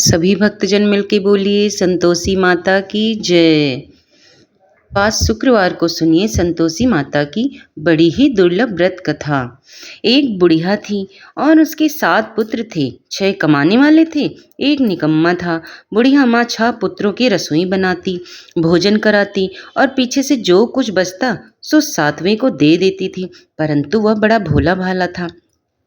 सभी भक्तजन मिलके बोलिए संतोषी माता की जय। आज शुक्रवार को सुनिए संतोषी माता की बड़ी ही दुर्लभ व्रत कथा। एक बुढ़िया थी और उसके 7 पुत्र थे। 6 कमाने वाले थे, एक निकम्मा था। बुढ़िया माँ 6 पुत्रों की रसोई बनाती, भोजन कराती और पीछे से जो कुछ बचता सो 7वें को दे देती थी। परंतु वह बड़ा भोला भाला था,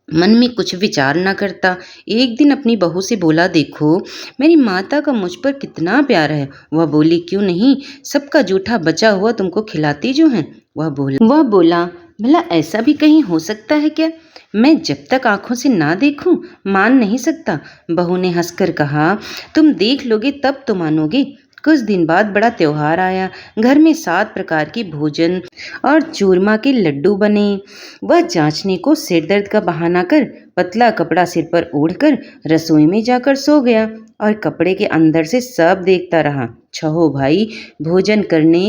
मन में कुछ विचार न करता। एक दिन अपनी बहू से बोला, देखो मेरी माता का मुझ पर कितना प्यार है। वह बोली, क्यों नहीं, सबका जूठा बचा हुआ तुमको खिलाती जो है। वह बोला, भला ऐसा भी कहीं हो सकता है क्या? मैं जब तक आंखों से ना देखूं मान नहीं सकता। बहू ने हंसकर कहा, तुम देख लोगे तब तो मानोगे। कुछ दिन बाद बड़ा त्योहार आया। घर में 7 प्रकार के भोजन और चूरमा के लड्डू बने। वह जांचने को सिर दर्द का बहाना कर पतला कपड़ा सिर पर ओढ़कर रसोई में जाकर सो गया और कपड़े के अंदर से सब देखता रहा। 6 भाई भोजन करने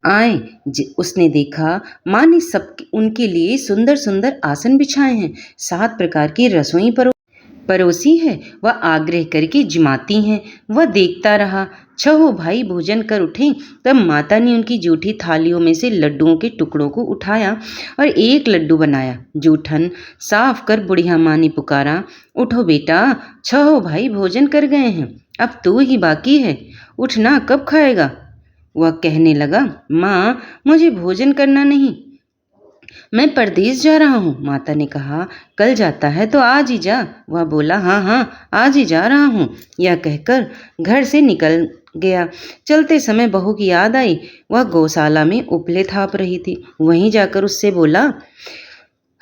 आए। उसने देखा माँ ने सब उनके लिए सुंदर सुंदर आसन बिछाए हैं, 7 प्रकार की रसोई परोसी है। वह आग्रह करके जिमाती हैं। वह देखता रहा। 6 भाई भोजन कर उठे तब माता ने उनकी जूठी थालियों में से लड्डुओं के टुकड़ों को उठाया और एक लड्डू बनाया। जूठन साफ कर बुढ़िया माँ ने पुकारा, उठो बेटा, 6 भाई भोजन कर गए हैं, अब तू ही बाकी है, उठना, कब खाएगा? वह कहने लगा, माँ मुझे भोजन करना नहीं, मैं परदेश जा रहा हूँ। माता ने कहा, कल जाता है तो आज ही जा। वह बोला, हाँ हाँ आज ही जा रहा हूँ। यह कहकर घर से निकल गया। चलते समय बहू की याद आई। वह गौशाला में उपले थाप रही थी। वहीं जाकर उससे बोला,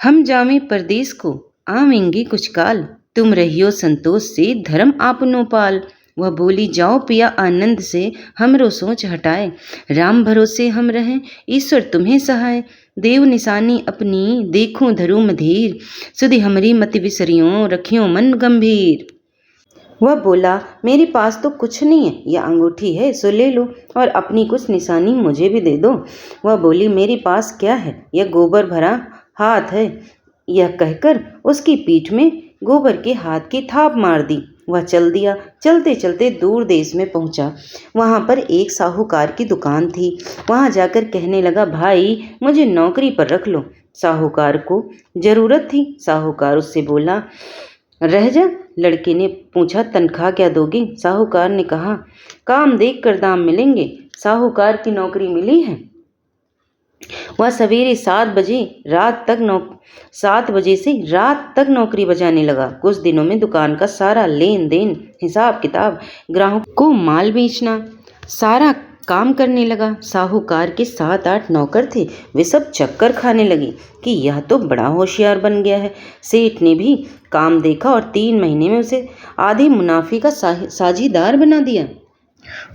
हम जावें परदेश को, आवेंगे कुछ काल, तुम रहियो संतोष से धर्म आपनो पाल। वह बोली, जाओ पिया आनंद से, हमरो सोच हटाए, राम भरोसे हम रहें, ईश्वर तुम्हें सहाय, देव निशानी अपनी देखूं धरूं मधीर, सुधि हमरी मति विसरियों रखियों मन गंभीर। वह बोला, मेरे पास तो कुछ नहीं है, यह अंगूठी है सो ले लो और अपनी कुछ निशानी मुझे भी दे दो। वह बोली, मेरे पास क्या है, यह गोबर भरा हाथ है। यह कहकर उसकी पीठ में गोबर के हाथ की थाप मार दी। वह चल दिया। चलते चलते दूर देश में पहुंचा। वहां पर एक साहूकार की दुकान थी। वहां जाकर कहने लगा, भाई मुझे नौकरी पर रख लो। साहूकार को जरूरत थी। साहूकार उससे बोला, रह जा। लड़के ने पूछा, तनख्वाह क्या दोगे? साहूकार ने कहा, काम देख कर दाम मिलेंगे। साहूकार की नौकरी मिली है। वह सवेरे 7 बजे से रात तक नौकरी बजाने लगा। कुछ दिनों में दुकान का सारा लेन देन, हिसाब किताब, ग्राहक को माल बेचना, सारा काम करने लगा। साहूकार के 7-8 नौकर थे। वे सब चक्कर खाने लगे कि यह तो बड़ा होशियार बन गया है। सेठ ने भी काम देखा और 3 महीने में उसे आधे मुनाफे का साझीदार बना दिया।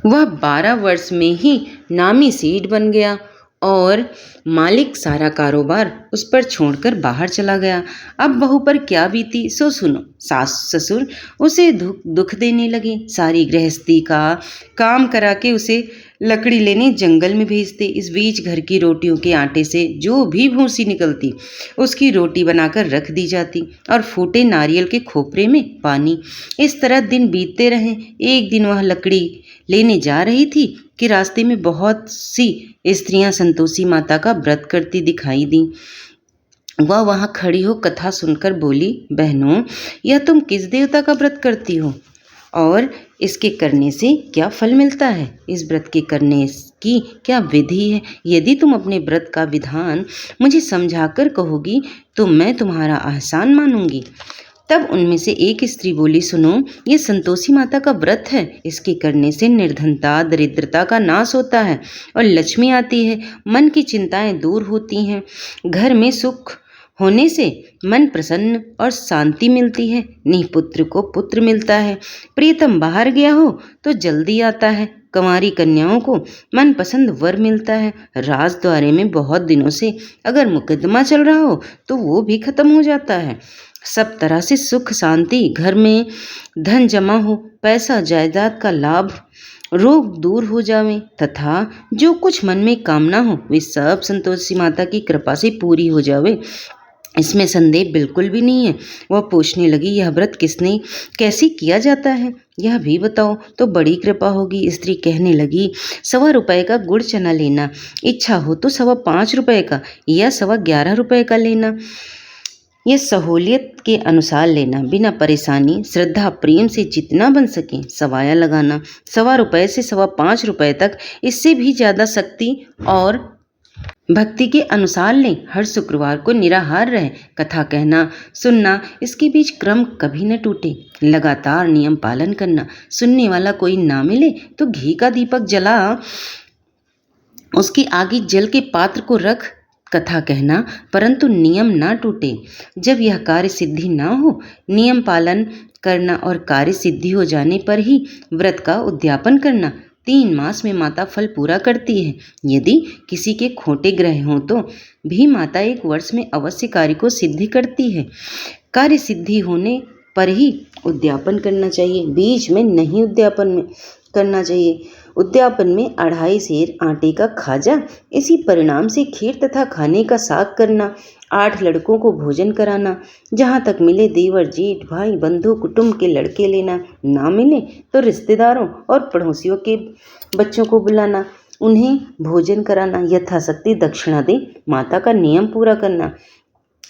वह 12 वर्ष में ही नामी सेठ बन गया और मालिक सारा कारोबार उस पर छोड़कर बाहर चला गया। अब बहू पर क्या बीती सो सुनो। सास ससुर उसे दुख देने लगे। सारी गृहस्थी का काम करा के उसे लकड़ी लेने जंगल में भेजते। इस बीच घर की रोटियों के आटे से जो भी भूसी निकलती उसकी रोटी बनाकर रख दी जाती और फूटे नारियल के खोपरे में पानी। इस तरह दिन बीतते रहे। एक दिन वह लकड़ी लेने जा रही थी कि रास्ते में बहुत सी स्त्रियां संतोषी माता का व्रत करती दिखाई दी। वह वहां खड़ी हो कथा सुनकर बोली, बहनों यह तुम किस देवता का व्रत करती हो और इसके करने से क्या फल मिलता है? इस व्रत के करने की क्या विधि है? यदि तुम अपने व्रत का विधान मुझे समझाकर कहोगी तो मैं तुम्हारा एहसान मानूंगी। तब उनमें से एक स्त्री बोली, सुनो, ये संतोषी माता का व्रत है। इसके करने से निर्धनता दरिद्रता का नाश होता है और लक्ष्मी आती है। मन की चिंताएं दूर होती हैं। घर में सुख होने से मन प्रसन्न और शांति मिलती है। निपुत्र को पुत्र मिलता है। प्रियतम बाहर गया हो तो जल्दी आता है। कंवारी कन्याओं को मनपसंद वर मिलता है। राजद्वारे में बहुत दिनों से अगर मुकदमा चल रहा हो तो वो भी खत्म हो जाता है। सब तरह से सुख शांति, घर में धन जमा हो, पैसा जायदाद का लाभ, रोग दूर हो जावे तथा जो कुछ मन में कामना हो वे सब संतोषी माता की कृपा से पूरी हो जावे। इसमें संदेह बिल्कुल भी नहीं है। वह पूछने लगी, यह व्रत किसने कैसे किया जाता है? यह भी बताओ तो बड़ी कृपा होगी। स्त्री कहने लगी, 1.25 रुपये का गुड़ चना लेना, इच्छा हो तो 5.25 रुपये का या 11.25 रुपये का लेना। यह सहूलियत के अनुसार लेना, बिना परेशानी श्रद्धा प्रेम से जितना बन सके सवाया लगाना। 1.25 रुपये से 5.25 रुपये तक, इससे भी ज़्यादा शक्ति और भक्ति के अनुसार लें। हर शुक्रवार को निराहार रहे, कथा कहना सुनना, इसके बीच क्रम कभी न टूटे। लगातार नियम पालन करना। सुनने वाला कोई ना मिले तो घी का दीपक जला उसके आगे जल के पात्र को रख कथा कहना, परंतु नियम ना टूटे। जब यह कार्य सिद्धि ना हो, नियम पालन करना और कार्य सिद्धि हो जाने पर ही व्रत का उद्यापन करना। 3 मास में माता फल पूरा करती है। यदि किसी के खोटे ग्रह हों तो भी माता 1 वर्ष में अवश्य कार्य को सिद्धि करती है। कार्य सिद्धि होने पर ही उद्यापन करना चाहिए, बीच में नहीं उद्यापन करना चाहिए। उद्यापन में 2.5 सेर आटे का खाजा, इसी परिणाम से खीर तथा खाने का साग करना। 8 लड़कों को भोजन कराना। जहाँ तक मिले देवर जेठ भाई बंधु कुटुंब के लड़के लेना, ना मिले तो रिश्तेदारों और पड़ोसियों के बच्चों को बुलाना, उन्हें भोजन कराना। यथाशक्ति दक्षिणा दे माता का नियम पूरा करना।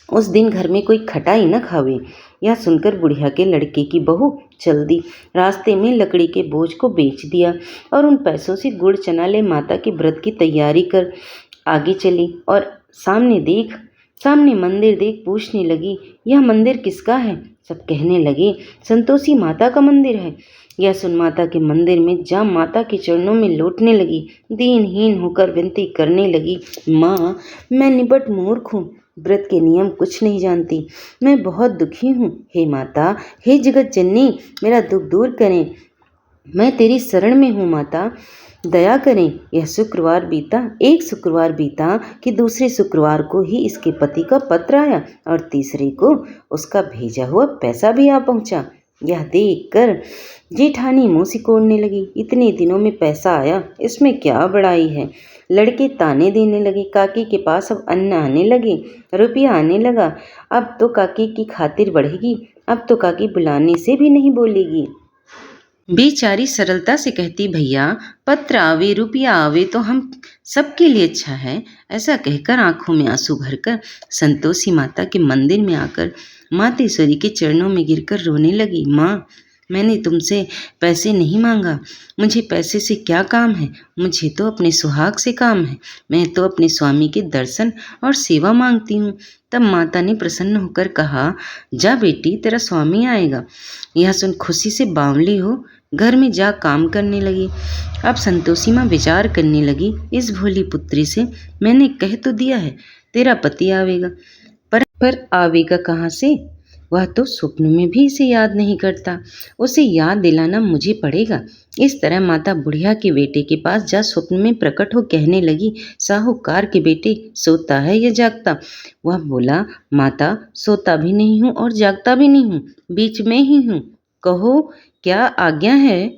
उस दिन घर में कोई खटाई न खावे। यह सुनकर बुढ़िया के लड़के की बहू चल दी। रास्ते में लकड़ी के बोझ को बेच दिया और उन पैसों से गुड़ चना ले माता के व्रत की तैयारी कर आगे चली। और सामने मंदिर देख पूछने लगी, यह मंदिर किसका है? सब कहने लगे, संतोषी माता का मंदिर है। यह सुन माता के मंदिर में जा माता के चरणों में लौटने लगी। दीनहीन होकर विनती करने लगी, माँ मैं निबट मूर्ख हूँ, व्रत के नियम कुछ नहीं जानती, मैं बहुत दुखी हूँ। हे माता, हे जगत जननी, मेरा दुख दूर करें, मैं तेरी शरण में हूँ माता, दया करें। यह शुक्रवार बीता। एक शुक्रवार बीता कि दूसरे शुक्रवार को ही इसके पति का पत्र आया और तीसरे को उसका भेजा हुआ पैसा भी आ पहुँचा। यह देखकर जेठानी मुँह सिकोड़ने लगी, इतने दिनों में पैसा आया, इसमें क्या बड़ाई है। लड़के ताने देने लगे, काकी के पास अब अन्न आने लगे, रुपया आने लगा, अब तो काकी की खातिर बढ़ेगी, अब तो काकी बुलाने से भी नहीं बोलेगी। बेचारी सरलता से कहती, भैया पत्र आवे रुपया आवे तो हम सबके लिए अच्छा है। ऐसा कहकर आंखों में आंसू भरकर संतोषी माता के मंदिर में आकर मातेश्वरी के चरणों में गिरकर रोने लगी। माँ, मैंने तुमसे पैसे नहीं मांगा, मुझे पैसे से क्या काम है, मुझे तो अपने सुहाग से काम है, मैं तो अपने स्वामी के दर्शन और सेवा मांगती हूँ। तब माता ने प्रसन्न होकर कहा, जा बेटी, तेरा स्वामी आएगा। यह सुन खुशी से बावली हो घर में जा काम करने लगी। अब संतोषी माँ विचार करने लगी, इस भोली पुत्री से मैंने कह तो दिया है तेरा पति आवेगा, पर आवेगा कहाँ से? वह तो स्वप्न में भी इसे याद नहीं करता, उसे याद दिलाना मुझे पड़ेगा। इस तरह माता बुढ़िया के बेटे के पास जा स्वप्न में प्रकट हो कहने लगी, साहूकार के बेटे, सोता है या जागता? वह बोला, माता सोता भी नहीं हूँ और जागता भी नहीं हूँ, बीच में ही हूँ, कहो क्या आज्ञा है?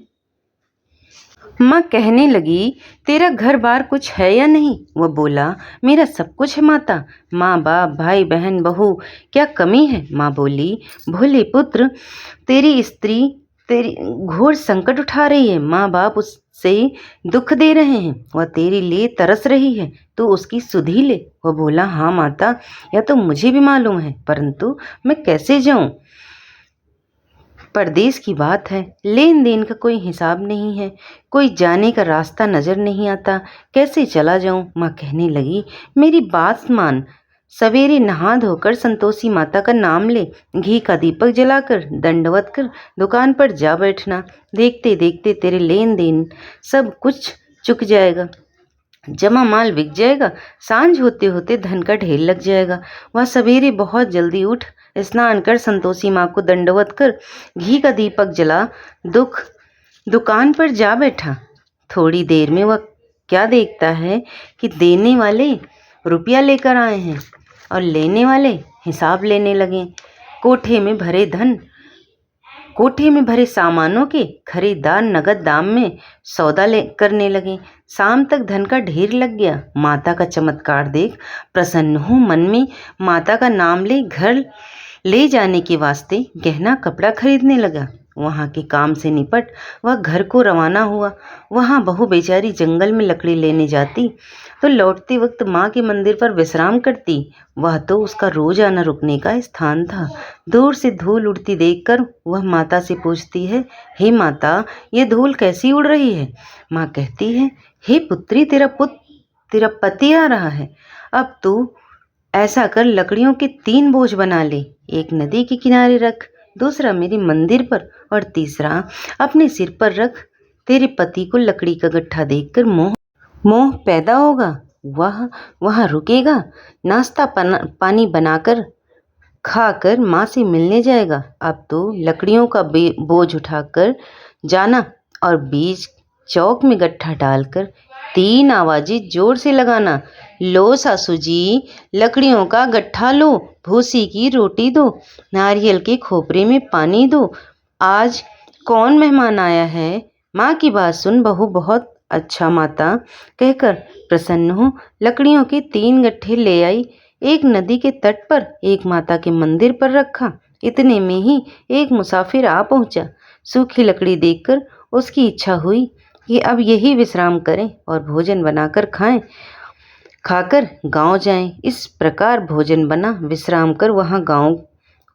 माँ कहने लगी, तेरा घर बार कुछ है या नहीं? वह बोला, मेरा सब कुछ है माता, माँ बाप भाई बहन बहू, क्या कमी है? माँ बोली, भोले पुत्र, तेरी स्त्री तेरी घोर संकट उठा रही है, माँ बाप उससे दुख दे रहे हैं, वह तेरे लिए तरस रही है, तो उसकी सुधि ले। वह बोला, हाँ माता, यह तो मुझे भी मालूम है, परंतु मैं कैसे जाऊँ? परदेश की बात है, लेन देन का कोई हिसाब नहीं है, कोई जाने का रास्ता नजर नहीं आता, कैसे चला जाऊं? माँ कहने लगी, मेरी बात मान, सवेरे नहा धोकर संतोषी माता का नाम ले, घी का दीपक जलाकर दंडवत कर दुकान पर जा बैठना। देखते देखते तेरे लेन देन सब कुछ चुक जाएगा, जमा माल बिक जाएगा, सांझ होते होते धन का ढेर लग जाएगा। वह सवेरे बहुत जल्दी उठ स्नान कर संतोषी माँ को दंडवत कर घी का दीपक जला दुकान पर जा बैठा। थोड़ी देर में वह क्या देखता है कि देने वाले रुपया लेकर आए हैं और लेने वाले हिसाब लेने लगे। कोठे में भरे सामानों के खरीदार नगद दाम में सौदा करने लगे। शाम तक धन का ढेर लग गया। माता का चमत्कार देख प्रसन्न हो मन में माता का नाम ले घर ले जाने के वास्ते गहना कपड़ा खरीदने लगा। वहाँ के काम से निपट वह घर को रवाना हुआ। वहाँ बहू बेचारी जंगल में लकड़ी लेने जाती तो लौटते वक्त माँ के मंदिर पर विश्राम करती। वह तो उसका रोज आना रुकने का स्थान था। दूर से धूल उड़ती देखकर वह माता से पूछती है, हे माता, ये धूल कैसी उड़ रही है? माँ कहती है, हे पुत्री, तेरा पति आ रहा है। अब तू ऐसा कर, लकड़ियों के 3 बोझ बना ले। एक नदी के किनारे रख, दूसरा मेरे मंदिर पर और तीसरा अपने सिर पर रख। तेरे पति को लकड़ी का गट्ठा देखकर मोह पैदा होगा। वह वहाँ रुकेगा, नाश्ता पानी बनाकर खाकर माँ से मिलने जाएगा। अब तो लकड़ियों का बोझ उठाकर जाना और बीच चौक में गट्ठा डालकर 3 आवाजें जोर से लगाना, लो सासू जी, लकड़ियों का गट्ठा लो, भूसी की रोटी दो, नारियल के खोपरे में पानी दो। आज कौन मेहमान आया है? माँ की बात सुन बहू, बहुत अच्छा माता कहकर प्रसन्न हो लकड़ियों के 3 गट्ठे ले आई। एक नदी के तट पर, एक माता के मंदिर पर रखा। इतने में ही एक मुसाफिर आ पहुंचा। सूखी लकड़ी देखकर उसकी इच्छा हुई कि अब यही विश्राम करें और भोजन बनाकर खाकर गांव जाएं। इस प्रकार भोजन बना, विश्राम कर वहां गांव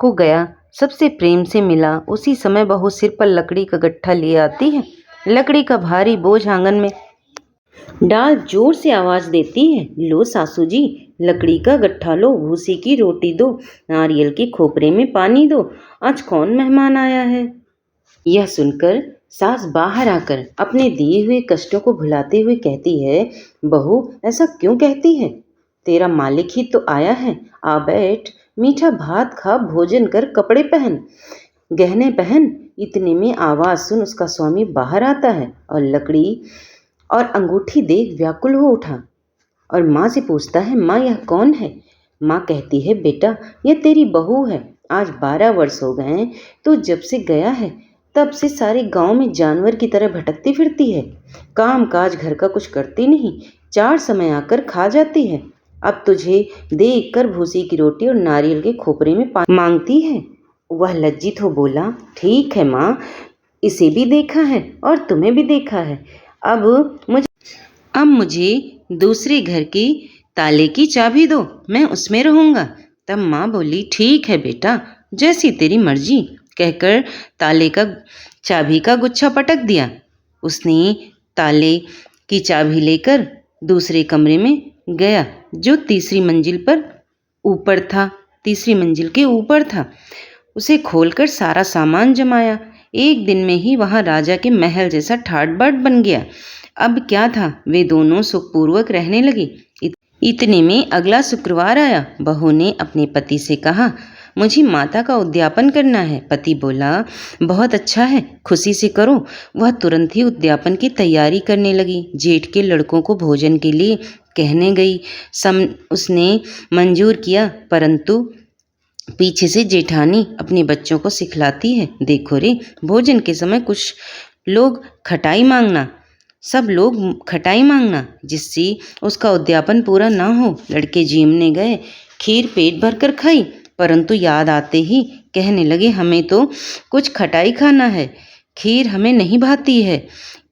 को गया। सबसे प्रेम से मिला। उसी समय बहू सिर पर लकड़ी का गट्ठा लिए आती है। लकड़ी का भारी बोझ आंगन में डाल जोर से आवाज देती है, लो सासू जी, लकड़ी का गट्ठा लो, भूसी की रोटी दो, नारियल के खोपरे में पानी दो। आज कौन मेहमान आया है? यह सुनकर सास बाहर आकर अपने दिए हुए कष्टों को भुलाते हुए कहती है, बहू, ऐसा क्यों कहती है? तेरा मालिक ही तो आया है। आ बैठ, मीठा भात खा, भोजन कर, कपड़े पहन, गहने पहन। इतने में आवाज सुन उसका स्वामी बाहर आता है और लकड़ी और अंगूठी देख व्याकुल हो उठा और माँ से पूछता है, माँ, यह कौन है? माँ कहती है, बेटा, यह तेरी बहू है। आज 12 वर्ष हो गए तो जब से गया है तब से सारे गांव में जानवर की तरह भटकती फिरती है। काम काज घर का कुछ करती नहीं, 4 समय आकर खा जाती है। अब तुझे देख कर भूसी की रोटी और नारियल के खोपरे में पानी मांगती है। वह लज्जित हो बोला, ठीक है माँ, इसे भी देखा है और तुम्हें भी देखा है। अब मुझे दूसरे घर की ताले की चाबी दो, मैं उसमें रहूँगा। तब माँ बोली, ठीक है बेटा, जैसी तेरी मर्जी, कहकर ताले का चाबी का गुच्छा पटक दिया। उसने ताले की चाबी लेकर दूसरे कमरे में गया जो तीसरी मंजिल के ऊपर था। उसे खोलकर सारा सामान जमाया। एक दिन में ही वहाँ राजा के महल जैसा ठाट बाट बन गया। अब क्या था, वे दोनों सुखपूर्वक रहने लगे। इतने में अगला शुक्रवार आया। बहू ने अपने पति से कहा, मुझे माता का उद्यापन करना है। पति बोला, बहुत अच्छा है, खुशी से करो। वह तुरंत ही उद्यापन की तैयारी करने लगी। जेठ के लड़कों को भोजन के लिए कहने गई। उसने मंजूर किया, परंतु पीछे से जेठानी अपने बच्चों को सिखलाती है, देखो रे, भोजन के समय सब लोग खटाई मांगना, जिससे उसका उद्यापन पूरा ना हो। लड़के जीमने गए, खीर पेट भर कर खाई, परंतु याद आते ही कहने लगे, हमें तो कुछ खटाई खाना है, खीर हमें नहीं भाती है।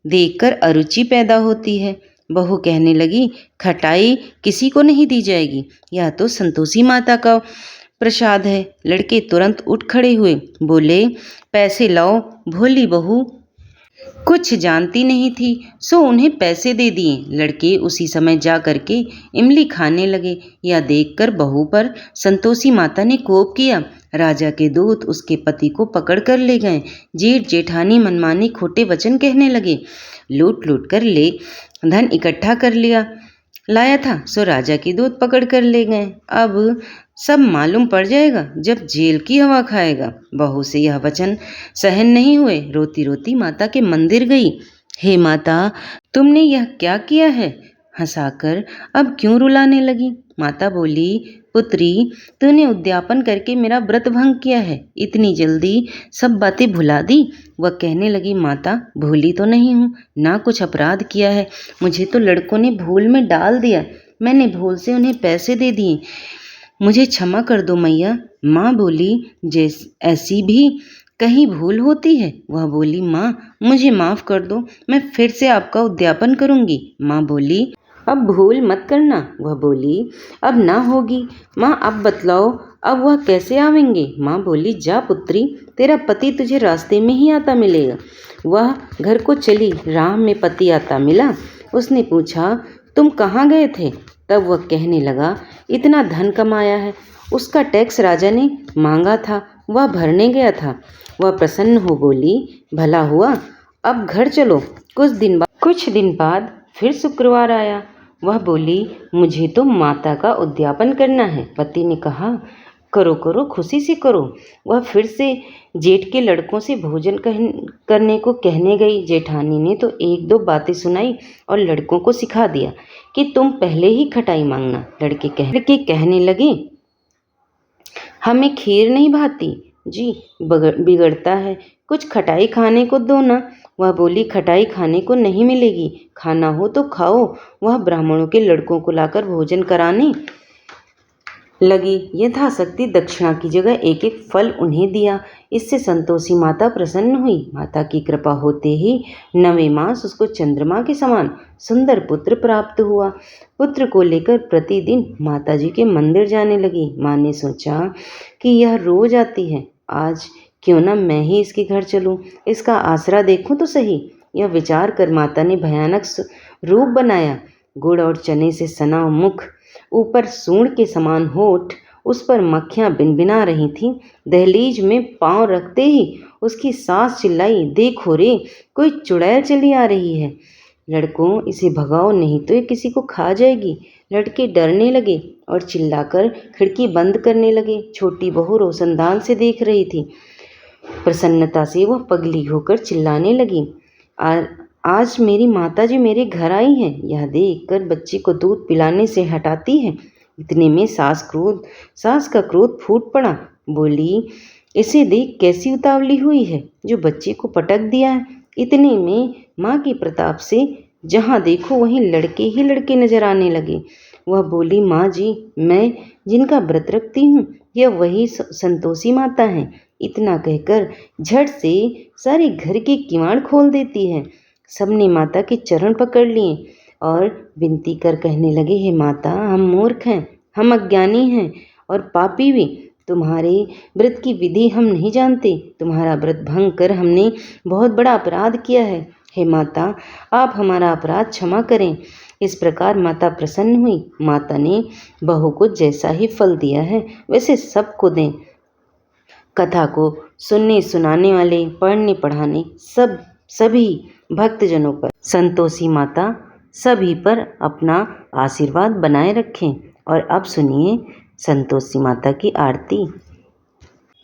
देखकर अरुचि पैदा होती है। बहू कहने लगी, खटाई किसी को नहीं दी जाएगी, यह तो संतोषी माता का प्रसाद है। लड़के तुरंत उठ खड़े हुए, बोले, पैसे लाओ। भोली बहू कुछ जानती नहीं थी, सो उन्हें पैसे दे दिए। लड़के उसी समय जा करके इमली खाने लगे। यह देखकर बहू पर संतोषी माता ने कोप किया। राजा के दूत उसके पति को पकड़ कर ले गए। जेठ जेठानी मनमानी खोटे वचन कहने लगे। लूट लूट कर धन इकट्ठा कर लाया था, सो राजा के दूत पकड़ कर ले गए। अब सब मालूम पड़ जाएगा जब जेल की हवा खाएगा। बहू से यह वचन सहन नहीं हुए। रोती रोती माता के मंदिर गई। हे माता, तुमने यह क्या किया है? हंसाकर अब क्यों रुलाने लगी? माता बोली, पुत्री, तूने उद्यापन करके मेरा व्रत भंग किया है, इतनी जल्दी सब बातें भुला दी। वह कहने लगी, माता, भूली तो नहीं हूँ, ना कुछ अपराध किया है, मुझे तो लड़कों ने भूल में डाल दिया, मैंने भूल से उन्हें पैसे दे दिए, मुझे क्षमा कर दो मैया। माँ बोली, ऐसी भी कहीं भूल होती है? वह बोली, माँ मुझे माफ़ कर दो, मैं फिर से आपका उद्यापन करूँगी। माँ बोली, अब भूल मत करना। वह बोली, अब ना होगी। माँ अब बतलाओ, अब वह कैसे आवेंगे? माँ बोली, जा पुत्री, तेरा पति तुझे रास्ते में ही आता मिलेगा। वह घर को चली, राह में पति आता मिला। उसने पूछा, तुम कहाँ गए थे? तब वह कहने लगा, इतना धन कमाया है, उसका टैक्स राजा ने मांगा था, वह भरने गया था। वह प्रसन्न हो बोली, भला हुआ, अब घर चलो। कुछ दिन बाद फिर शुक्रवार आया। वह बोली, मुझे तो माता का उद्यापन करना है। पति ने कहा, करो करो, खुशी से करो। वह फिर से जेठ के लड़कों से भोजन करने को कहने गई। जेठानी ने तो एक दो बातें सुनाई और लड़कों को सिखा दिया कि तुम पहले ही खटाई मांगना। लड़के कहने लगे, हमें खीर नहीं भाती जी, बिगड़ता है, कुछ खटाई खाने को दो ना। वह बोली, खटाई खाने को नहीं मिलेगी, खाना हो तो खाओ। वह ब्राह्मणों के लड़कों को लाकर भोजन कराने लगी। यथाशक्ति दक्षिणा की जगह एक एक फल उन्हें दिया। इससे संतोषी माता प्रसन्न हुई। माता की कृपा होते ही 9वें मास उसको चंद्रमा के समान सुंदर पुत्र प्राप्त हुआ। पुत्र को लेकर प्रतिदिन माता जी के मंदिर जाने लगी। माँ ने सोचा कि यह रोज आती है, आज क्यों ना मैं ही इसके घर चलूं, इसका आसरा देखूं तो सही। यह विचार कर माता ने भयानक रूप बनाया। गुड़ और चने से सना मुख, ऊपर सूंड के समान होठ, उस पर मक्खियां बिनबिना रही थीं। दहलीज में पांव रखते ही उसकी सास चिल्लाई, देखो रे, कोई चुड़ैल चली आ रही है। लड़कों, इसे भगाओ, नहीं तो ये किसी को खा जाएगी। लड़के डरने लगे और चिल्लाकर खिड़की बंद करने लगे। छोटी बहू रोशनदान से देख रही थी। प्रसन्नता से वह पगली होकर चिल्लाने लगी, आज मेरी माताजी मेरे घर आई हैं। यह देखकर बच्ची को दूध पिलाने से हटाती है। इतने में सास का क्रोध फूट पड़ा। बोली, इसे देख कैसी उतावली हुई है, जो बच्ची को पटक दिया है। इतने में माँ के प्रताप से जहाँ देखो वहीं लड़के ही लड़के नजर आने लगे। वह बोली, माँ जी, मैं जिनका व्रत रखती हूँ, यह वही संतोषी माता हैं। इतना कहकर झट से सारे घर के किवाड़ खोल देती है। सबने माता के चरण पकड़ लिए और विनती कर कहने लगे, हे माता, हम मूर्ख हैं, हम अज्ञानी हैं और पापी भी। तुम्हारे व्रत की विधि हम नहीं जानते। तुम्हारा व्रत भंग कर हमने बहुत बड़ा अपराध किया है। हे माता, आप हमारा अपराध क्षमा करें। इस प्रकार माता प्रसन्न हुई। माता ने बहू को जैसा ही फल दिया है वैसे सबको दें। कथा को सुनने सुनाने वाले, पढ़ने पढ़ाने सभी भक्तजनों पर संतोषी माता सभी पर अपना आशीर्वाद बनाए रखें। और अब सुनिए संतोषी माता की आरती।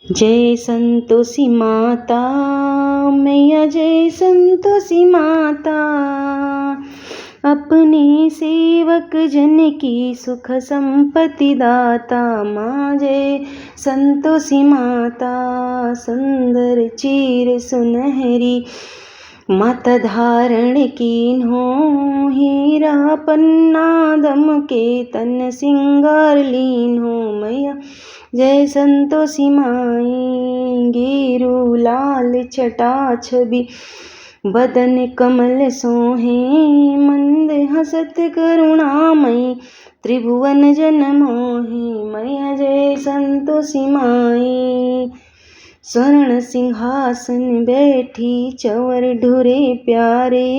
जय संतोषी माता मैया, जय संतोषी माता, अपने सेवक जन की सुख संपत्ति दाता। माँ जय संतोषी माता, सुंदर चीर सुनहरी, माता धारण कीन्हो, हीरा पन्ना दम के तन सिंगार लीन्हो। मैया जय संतोषी माई, गिरु लाल छटा छवि, बदन कमल सोहे, मंद हसत करुणामयी, त्रिभुवन जन मोहे। मैया जय संतोषी माई, स्वर्ण सिंहासन बैठी, चवर ढुरे प्यारे,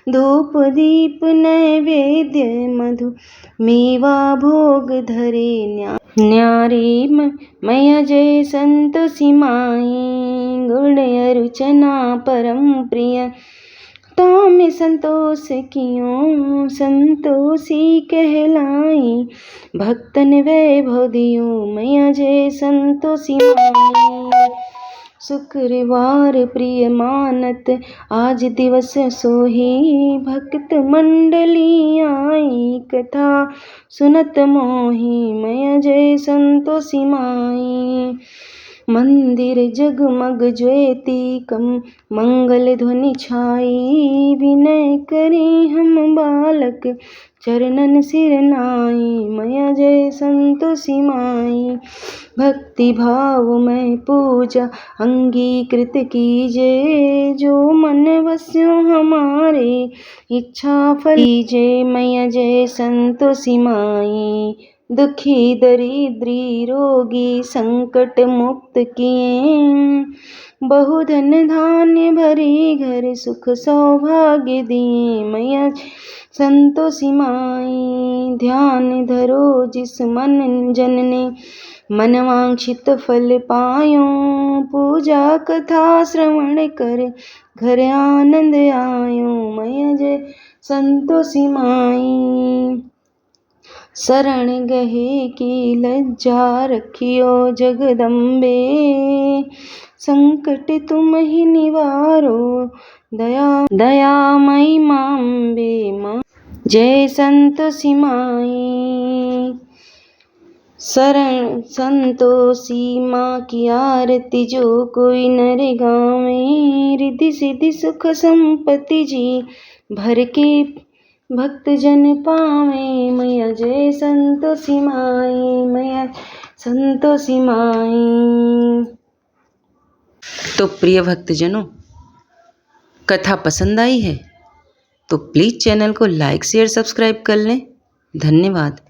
धूप दीप नैवेद्य मधु, मेवा भोग धरे न्यारी। मैया जय संतोषी माई, गुण अरुचना परम प्रिय, ताम संतोष कियो, संतोषी कहलाई, भक्तन वैभव दियो। मैया जय संतोषी माई, शुक्रवार प्रिय मानत, आज दिवस सोही, भक्त मंडली आई, कथा सुनत मोही। मैया जय संतोषी माई, मंदिर जगमग ज्योति कम, मंगल ध्वनि छाई, विनय करे हम बालक, चरणन सिर नाई। मैया जय संतोषी माई, भक्ति भाव में पूजा अंगीकृत कीजे, जो मन वस्यों हमारे इच्छा फल कीजे। मैया जय संतोषी माई, दुखी दरिद्री रोगी संकट मुक्त किए। बहुधन धान्य भरी घर सुख सौभाग्य दिए। मैया संतोषी माई, ध्यान धरो जिस मन जन ने मनवांछित फल पायो। पूजा कथा श्रवण कर घर आनंद आयो। मैया जय संतोषी माई, शरण गहे की लज्जा रखियो जगदम्बे। संकट तुम ही निवारो दयामयी मांबे। माँ जय संतोषी माई, शरण संतोषी माँ की आरती जो कोई नर गावे। रिद्धि सिद्धि सुख संपत्ति जी भर के भक्त जन पावे। मैया जय संतोषी माई, मैया संतोषी माई। तो प्रिय भक्तजनों, कथा पसंद आई है तो प्लीज़ चैनल को लाइक शेयर सब्सक्राइब कर लें। धन्यवाद।